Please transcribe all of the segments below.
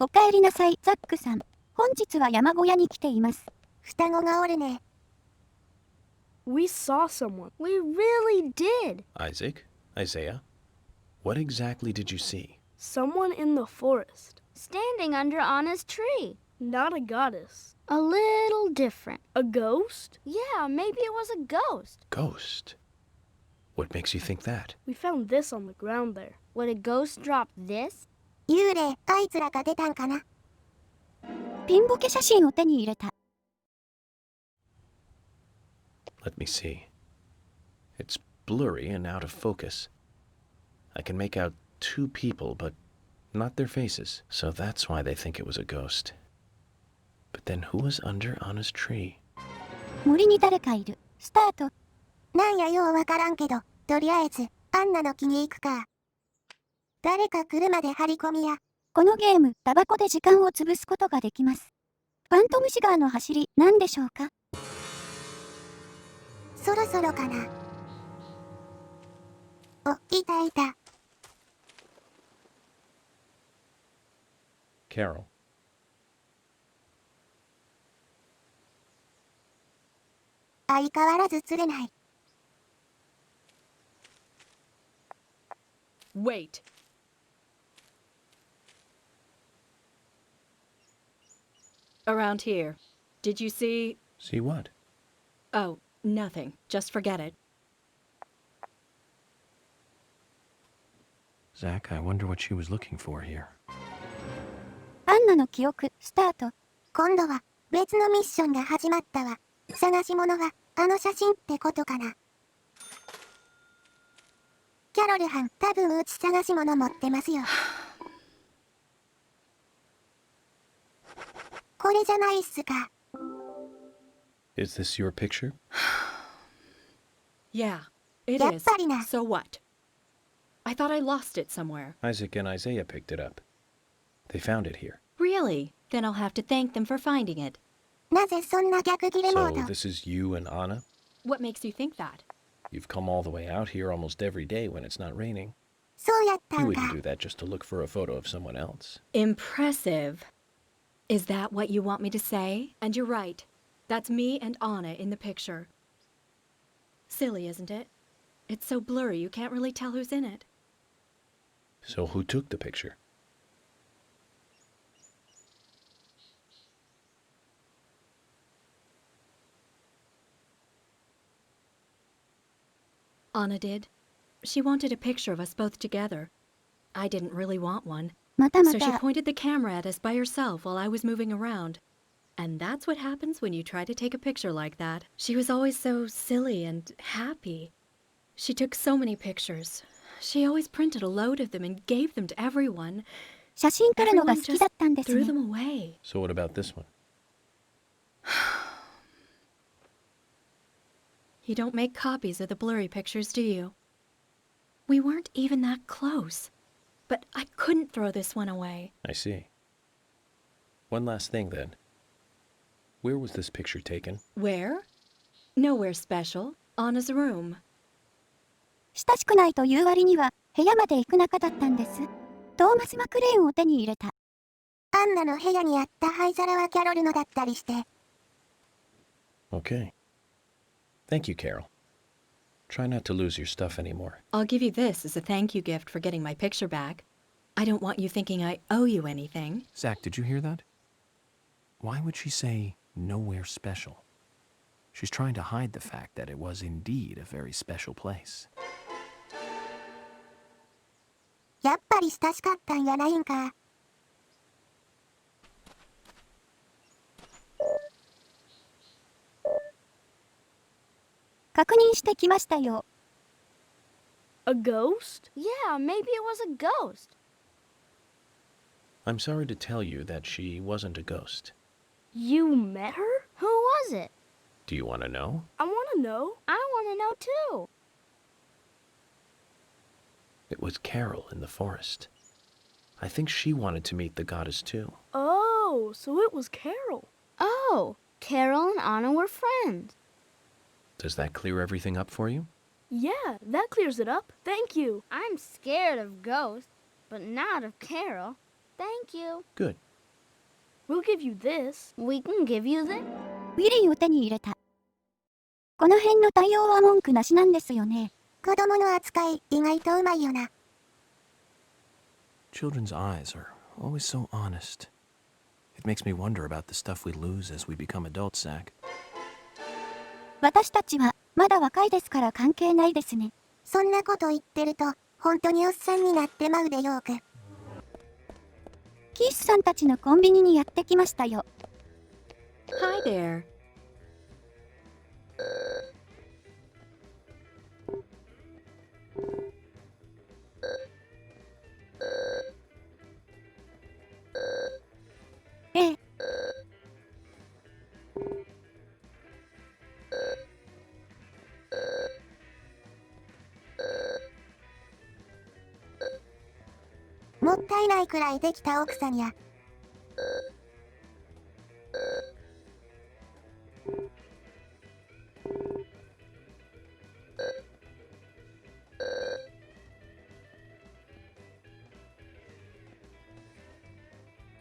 おかえりなさい、ザックさん。本日は山小屋に来ています。双子がおるね。We saw someone. We really did. Isaac? Isaiah? What exactly did you see? Someone in the forest. Standing under Anna's tree. Not a goddess. A little different. A ghost? Yeah, maybe it was a ghost. Ghost? What makes you think that? We found this on the ground there. Would a ghost drop this? 幽霊、あいつらが出たんかな。ピンボケ写真を手に入れた。Let me see. It's blurry and out of focus. I can make out two people, but not their faces. So that's why they think it was a ghost. But then who was under Anna's tree? 森に誰かいる。スタート。なんやようわからんけど、とりあえず、アンナの木に行くか。誰か来るまで張り込みや。このゲーム、タバコで時間を潰すことができます。ファントムシガーの走り、何でしょうか？そろそろかな。お、いたいた。Carol. 相変わらず釣れない。Wait. Around here. Did you see? See what? Oh, nothing. Just forget it. Zach, I wonder what she was looking for here. アンナの記憶、スタート。今度は、別のミッションが始まったわ。探し物は、あの写真ってことかな。キャロルはん、多分うち探し物持ってますよ。これじゃないっすか。Is this your picture? Yeah, it やっ is. ぱりな。So what? I thought I lost it somewhere. Isaac and Isaiah picked it up. They found it here. Really? Then I'll have to thank them for finding it. なぜそんな逆切れモ So ード。 this is you and Anna? What makes you think that? You've come all the way out here almost every day when it's not raining. そうやったん You か。 wouldn't do that just to look for a photo of someone else. Impressive. Is that what you want me to say? And you're right. That's me and Anna in the picture. Silly, isn't it? It's so blurry you can't really tell who's in it. So who took the picture? Anna did. She wanted a picture of us both together. I didn't really want one. またま So she た。 pointed the camera at us by herself while I was moving around. And that's what happens when you try to take a picture like that. She was always so silly and happy. She took so many pictures. She always printed a load of them and gave them to everyone. 写真撮るのが Everyone 好きだ just ったんです threw ね。 them away. So what about this one? You don't make copies of the blurry pictures, do you? We weren't even that close. But I couldn't throw this one away. I see. One last thing then. Where was this picture taken? Where? Nowhere special. Anna's room. 親しくないという割には、部屋まで行く仲だったんです。トーマス・マクレーンを手に入れた。アンナの部屋にあった灰皿はキャロルのだったりして。Okay. Thank you, Carol. Try not to lose your stuff anymore. I'll give you this as a thank you gift for getting my picture back. I don't want you thinking I owe you anything. Zach, did you hear that? Why would she say nowhere special? She's trying to hide the fact that it was indeed a very special place. やっぱり親しかったんやないんか。確認してきましたよ。A ghost? Yeah, maybe it was a ghost. I'm sorry to tell you that she wasn't a ghost. You met her? Who was it? Do you want to know? I want to know. I want to know too. It was Carol in the forest. I think she wanted to meet the goddess too. Oh, so it was Carol. Oh, Carol and Anna were friends. Does that clear everything up for you? Yeah, that clears it up. Thank you. I'm scared of ghosts, but not of Carol. Thank you. Good. We'll give you this. We can give you this. ウィリーを手に入れた。この辺の対応は文句なしなんですよね。子供の扱い、意外とうまいよな。Children's eyes are always so honest. It makes me wonder about the stuff we lose as we become adults, Zach. 私たちはまだ若いですから関係ないですね。そんなこと言ってると、本当におっさんになってまうでよーく。キースさんたちのコンビニにやってきましたよ。Hi there. Eh. もったいないくらいできた奥さんや。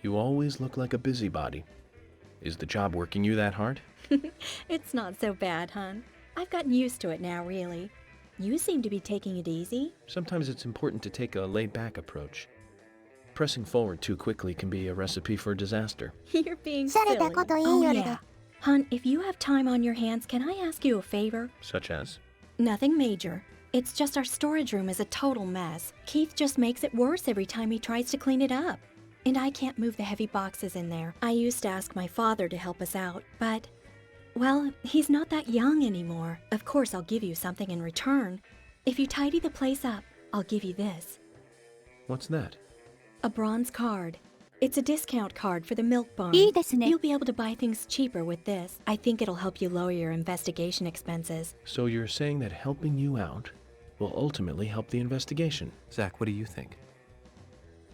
You always look like a busybody. Is the job working you that hard? It's not so bad, hon. I've gotten used to it now, really. You seem to be taking it easy. Sometimes it's important to take a laid-back approach. Pressing forward too quickly can be a recipe for disaster. You're being 洒落 silly. たこと言い Oh, よるで。 yeah. Hon, if you have time on your hands, can I ask you a favor? Such as? Nothing major. It's just our storage room is a total mess. Keith just makes it worse every time he tries to clean it up. And I can't move the heavy boxes in there. I used to ask my father to help us out, but... Well, he's not that young anymore. Of course, I'll give you something in return. If you tidy the place up, I'll give you this. What's that? A bronze card. It's a discount card for the milk barn. いいですね。 You'll be able to buy things cheaper with this. I think it'll help you lower your investigation expenses. So you're saying that helping you out will ultimately help the investigation. Zach, what do you think?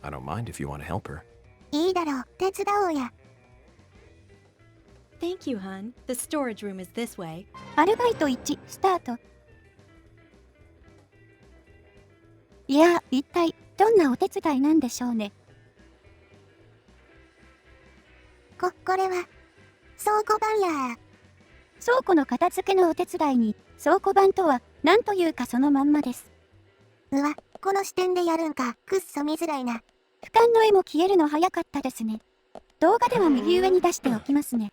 I don't mind if you want to help her. いいだろう、手伝おうや。Thank you, hon. The storage room is this way. アルバイト1スタート。いや、一体どんなお手伝いなんでしょうね。これは、倉庫番や。倉庫の片付けのお手伝いに、倉庫番とは何というかそのまんまです。うわ、この視点でやるんか、くっそ見づらいな。俯瞰の絵も消えるの早かったですね。動画では右上に出しておきますね。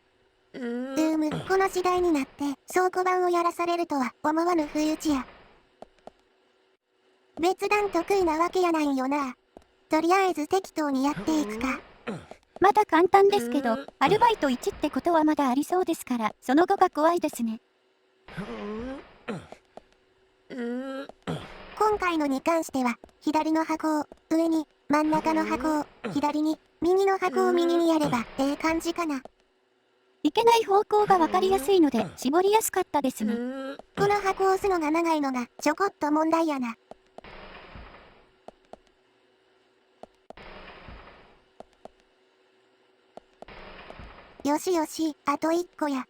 この時代になって倉庫番をやらされるとは思わぬ不意打ちや。別段得意なわけやないよな。とりあえず適当にやっていくか。まだ簡単ですけど、アルバイト1ってことはまだありそうですから、その後が怖いですね。今回のに関しては、左の箱を上に、真ん中の箱を左に、右の箱を右にやればええ感じかな。いけない方向がわかりやすいので、絞りやすかったですね。この箱を押すのが長いのがちょこっと問題やな。よしよし、あと1個や。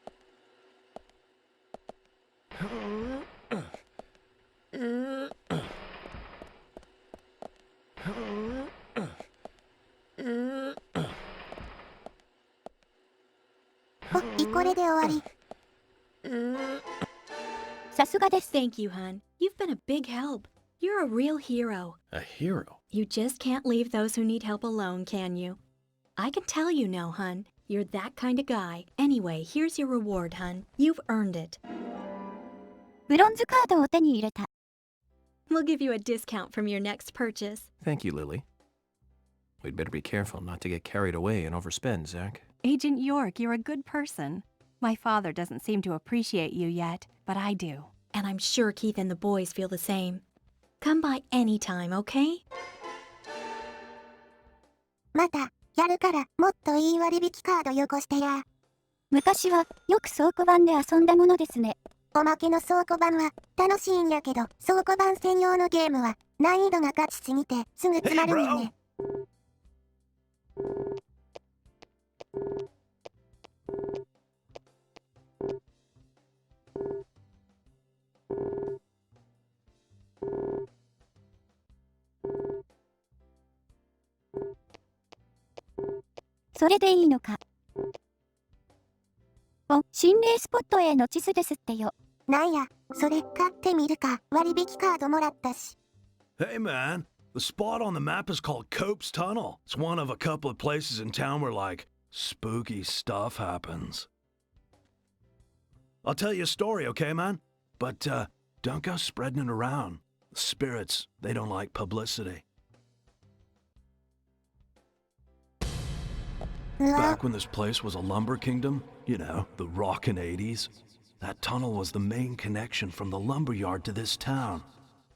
これで終わり。さすがです。Thank you, hon. You've been a big help. You're a real hero. A hero? You just can't leave those who need help alone, can you? I can tell you now, hun. You're that kind of guy. Anyway, here's your reward, hun. You've earned it. ブロンズカードを手に入れた。We'll give you a discount from your next purchase. Thank you, Lily. We'd better be careful not to get carried away and overspend, Zach. Agent York, you're a good person. My father doesn't seem to appreciate you yet, but I do. And I'm sure Keith and the boys feel the same. Come by anytime, okay? また、やるからもっといい割引カードよこしてや。昔はよく倉庫版で遊んだものですね。おまけの倉庫版は楽しいんやけど、倉庫版専用のゲームは難易度がガチすぎてすぐ詰まるんよね。それでいいのか。心霊スポットへの地図ですってよ。なんや、それ買ってみるか。割引カードもらったし。Hey man, the spot on the map is called Cope's Tunnel. It's one of a couple of places in town where, like, spooky stuff happens. I'll tell you a story, okay, man? But, don't go spreading it around. The spirits, they don't like publicity. うわ、 Back when this place was a lumber kingdom, you know, the rockin' 80s, that tunnel was the main connection from the lumber yard to this town.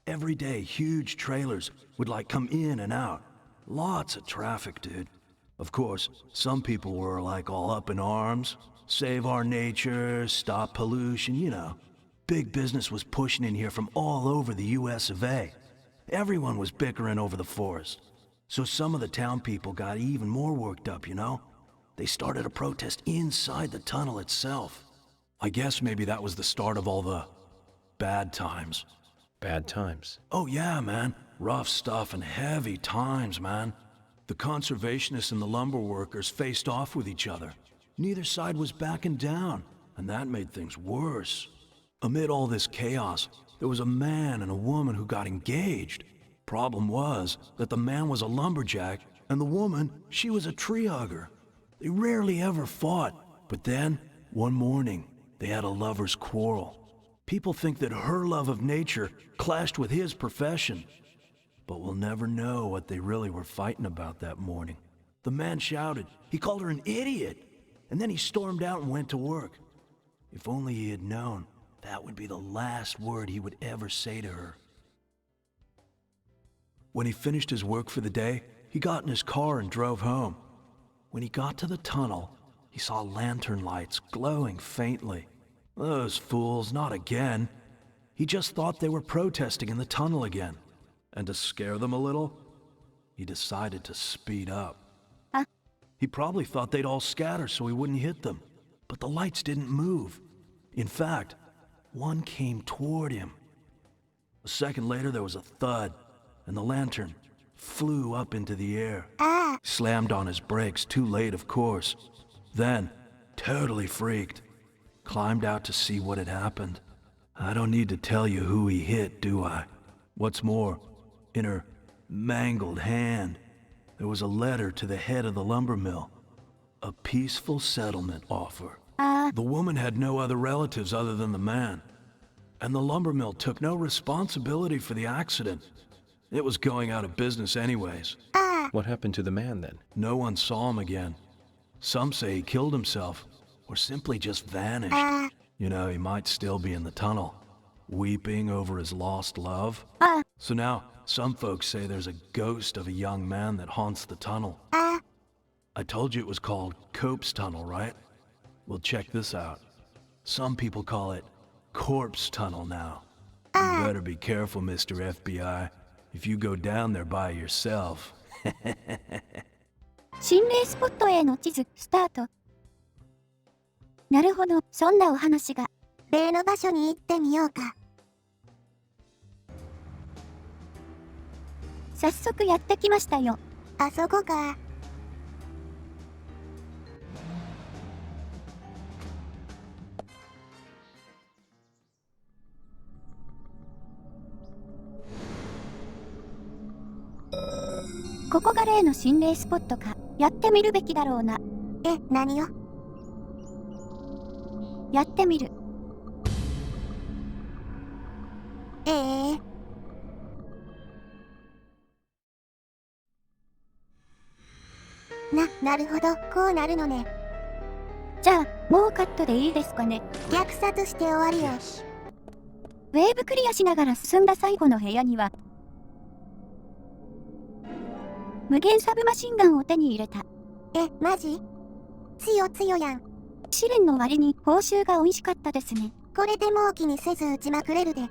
Every day, huge trailers would like come in and out. Lots of traffic, dude. Of course, some people were like all up in arms. Save our nature, stop pollution, you know. Big business was pushing in here from all over the US of A. Everyone was bickering over the forest. So some of the town people got even more worked up, you know? They started a protest inside the tunnel itself. I guess maybe that was the start of all the bad times. Bad times. Oh yeah, man. Rough stuff and heavy times, man. The conservationists and the lumber workers faced off with each other. Neither side was backing down, and that made things worse. Amid all this chaos, there was a man and a woman who got engaged. Problem was that the man was a lumberjack, and the woman, she was a tree hugger. They rarely ever fought, but then, one morning, they had a lover's quarrel. People think that her love of nature clashed with his profession. But we'll never know what they really were fighting about that morning. The man shouted. He called her an idiot. And then he stormed out and went to work. If only he had known, that would be the last word he would ever say to her. When he finished his work for the day, he got in his car and drove home. When he got to the tunnel, he saw lantern lights glowing faintly. Those fools, not again. He just thought they were protesting in the tunnel again. And to scare them a little, he decided to speed up. He probably thought they'd all scatter so he wouldn't hit them. But the lights didn't move. In fact, one came toward him. A second later, there was a thud, and the lantern flew up into the air. Slammed on his brakes, too late, of course. Then, totally freaked, climbed out to see what had happened. I don't need to tell you who he hit, do I? What's more, in her mangled hand, there was a letter to the head of the lumber mill. A peaceful settlement offer. The woman had no other relatives other than the man. And the lumber mill took no responsibility for the accident. It was going out of business anyways. What happened to the man then? No one saw him again. Some say he killed himself, or simply just vanished. You know, he might still be in the tunnel, weeping over his lost love. So now, some folks say there's a ghost of a young man that haunts the tunnel. I told you it was called Cope's Tunnel, right? Well, check this out. Some people call it Corpse Tunnel now. You better be careful, Mr. FBI, if you go down there by yourself. 心霊スポットへの地図、スタート。なるほど、そんなお話が。例の場所に行ってみようか。早速やってきましたよ。あそこか。ここが例の心霊スポットか。やってみるべきだろうな。え、何よ。やってみる。なるほど、こうなるのね。じゃあ、もうカットでいいですかね。虐殺して終わりよ。ウェーブクリアしながら進んだ最後の部屋には、無限サブマシンガンを手に入れた。え、マジ？強やん。試練の割に報酬が美味しかったですね。これでもう気にせず撃ちまくれるで。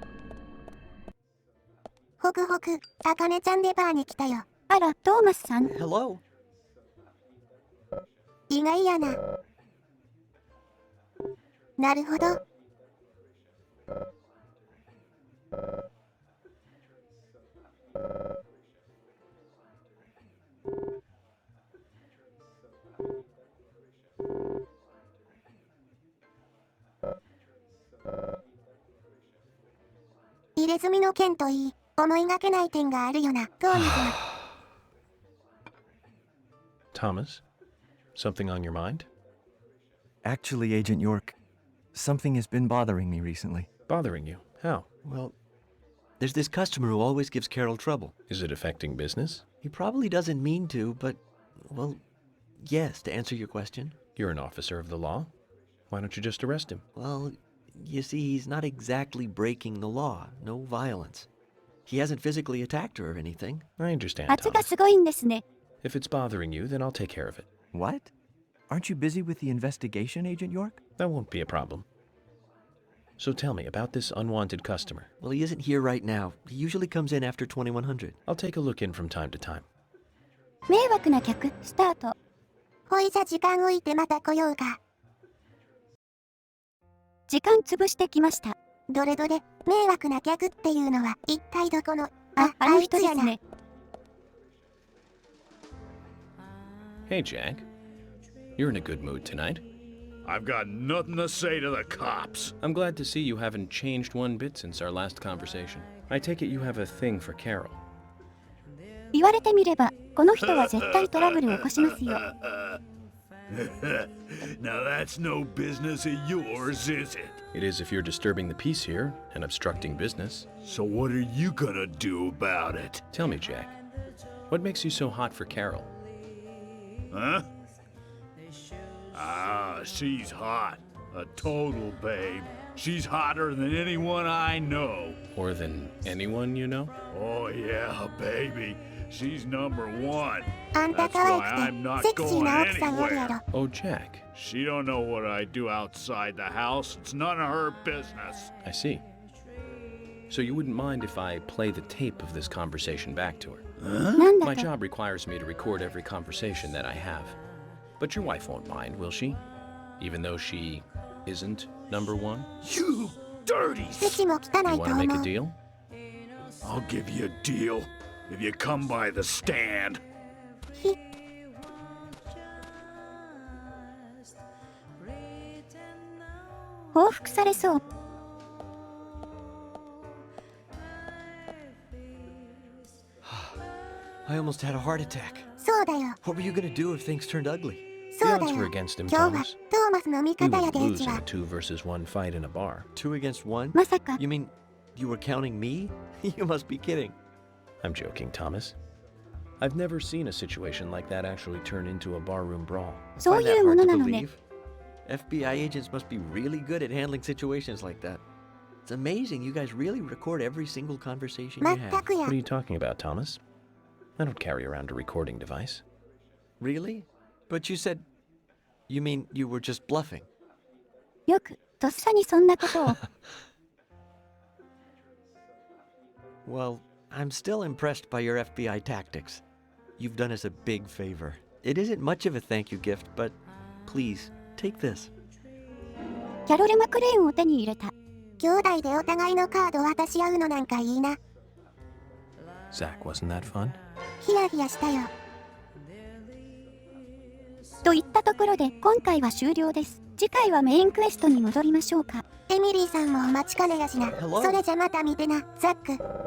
ホクホク、あかねちゃん出番に来たよ。あら、トーマスさん。Hello. 意外やな。なるほど。ネズミの件といい、思いがけない点があるよな、ゴームズ。Thomas, something on your mind? Actually, Agent York, something has been bothering me recently. Bothering you? How? Well, there's this customer who always gives Carol trouble. Is it affecting business? He probably doesn't mean to, but, well, yes, to answer your question. You're an officer of the law. Why don't you just arrest him? Well, you see, he's not exactly breaking the law. No violence. He hasn't physically attacked her or anything. I understand, 圧が Thomas. すごいんですね。 If it's bothering you, then I'll take care of it. What? Aren't you busy with the investigation, Agent York? That won't be a problem. So tell me about this unwanted customer. Well, he isn't here right now. He usually comes in after 2100. I'll take a look in from time to time. 迷惑な客、スタート。ほいじゃ時間置いてまた来ようか。時間潰してきました。どれどれ、迷惑な客っていうのは一体どこの、あの人あいつやな。ですね。Hey, Jack. You're in a good mood tonight. I've got nothing to say to the cops. I'm glad to see you haven't changed one bit since our last conversation. I take it you have a thing for Carol. 言われてみれば、この人は絶対トラブルを起こしますよ。Now that's no business of yours, is it? It is if you're disturbing the peace here and obstructing business. So what are you gonna do about it? Tell me, Jack, what makes you so hot for Carol? Huh? Ah, she's hot. A total babe. She's hotter than anyone I know. Or than anyone you know? Oh yeah, baby. She's number one. あんた That's 可 why 愛 I'm く not て、セクシー going な奥さんおるや anywhere. ろ。 Oh, Jack, She don't know what I do outside the house. It's none of her business. I see. So you wouldn't mind if I play the tape of this conversation back to her? なんだ My か、 job requires me to record every conversation that I have. But your wife won't mind, will she? Even though she isn't number one? You dirty 口も汚 You いと want to 思 make a う。 deal? I'll give you a deal if you come by the stand. 報復されそう。 I almost had a heart attack. そうだよ、 What were you gonna do if things turned ugly? そうだ The odds were よ。 against him, 今日は Thomas. トーマスの味 We 方や would で、う lose ち in a は。 2 versus 1 fight in a bar. 2 against 1? まさか、 You mean you were counting me? You must be kidding. I'm joking, Thomas. I've never seen a situation like that actually turn into a barroom brawl. そう Find い that うも hard の to なのね。 believe. FBI agents must be really good at handling situations like that. It's amazing you guys really record every single conversation you まっ have. たくや What are。you talking about, Thomas? I don't carry around a recording device. Really? But you said... You mean you were just bluffing? よく、とっさにそんなことを。 Well, I'm still impressed by your FBI tactics. You've done us a big favor. It isn't much of a thank you gift, but please, take this. キャロル・マクレーンを手に入れた。兄弟でお互いのカード渡し合うのなんかいいな。 Zach, wasn't that fun? ヒヤヒヤしたよ。といったところで今回は終了です。次回はメインクエストに戻りましょうか。エミリーさんもお待ちかねやしな。 Hello? それじゃまた見てな、ザック。